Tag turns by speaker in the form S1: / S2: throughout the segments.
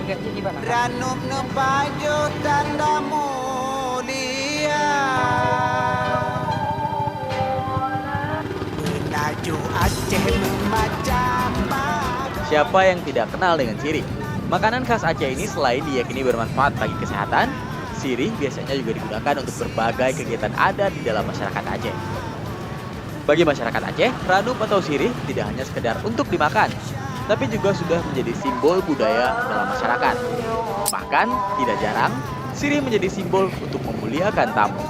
S1: Ranum Nepajo tanda mulia Menaju Aceh memacam.
S2: Siapa yang tidak kenal dengan sirih? Makanan khas Aceh ini selain diyakini bermanfaat bagi kesehatan, sirih biasanya juga digunakan untuk berbagai kegiatan adat di dalam masyarakat Aceh. Bagi masyarakat Aceh, ranum atau sirih tidak hanya sekedar untuk dimakan, tapi juga sudah menjadi simbol budaya dalam masyarakat. Bahkan, tidak jarang, sirih menjadi simbol untuk memuliakan tamu.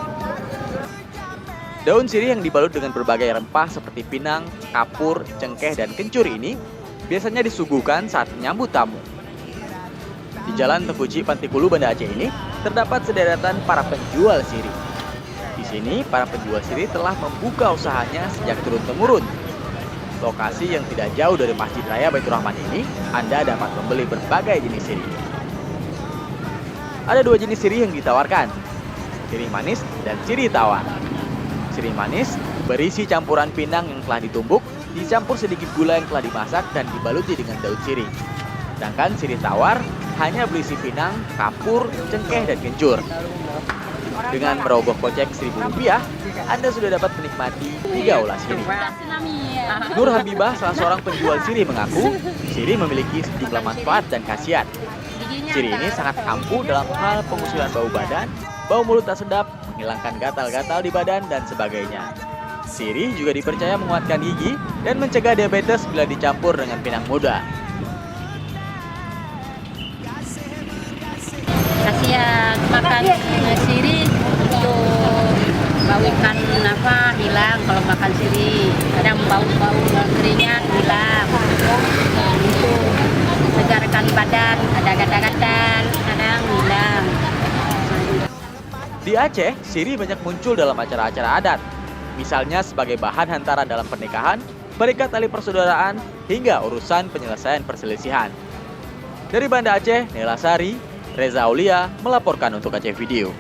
S2: Daun sirih yang dibalut dengan berbagai rempah seperti pinang, kapur, cengkeh, dan kencur ini biasanya disuguhkan saat menyambut tamu. Di Jalan Tengkuci Pantikulu, Banda Aceh ini terdapat sederetan para penjual sirih. Di sini, para penjual sirih telah membuka usahanya sejak turun-temurun. Lokasi yang tidak jauh dari Masjid Raya Baitur Rahman ini, Anda dapat membeli berbagai jenis sirih. Ada dua jenis sirih yang ditawarkan, sirih manis dan sirih tawar. Sirih manis berisi campuran pinang yang telah ditumbuk, dicampur sedikit gula yang telah dimasak dan dibaluti dengan daun sirih. Sedangkan sirih tawar hanya berisi pinang, kapur, cengkeh, dan kencur. Dengan merogoh kocek Rp1.000, Anda sudah dapat menikmati 3 olah sirih. Nur Habibah, salah seorang penjual sirih, mengaku sirih memiliki sejumlah manfaat dan khasiat. Sirih ini sangat ampuh dalam hal pengusiran bau badan, bau mulut tak sedap, menghilangkan gatal-gatal di badan, dan sebagainya. Sirih juga dipercaya menguatkan gigi dan mencegah diabetes bila dicampur dengan pinang muda.
S3: Khasiat makan sirih untuk bau ikan hilang kalau makan sirih. Kadang bau keringat hilang. Untuk menyegarkan badan, ada gatal-gatal, kadang hilang.
S2: Di Aceh, sirih banyak muncul dalam acara-acara adat. Misalnya sebagai bahan hantaran dalam pernikahan, berikat tali persaudaraan, hingga urusan penyelesaian perselisihan. Dari Banda Aceh, Nela Sari, Reza Aulia melaporkan untuk Aceh Video.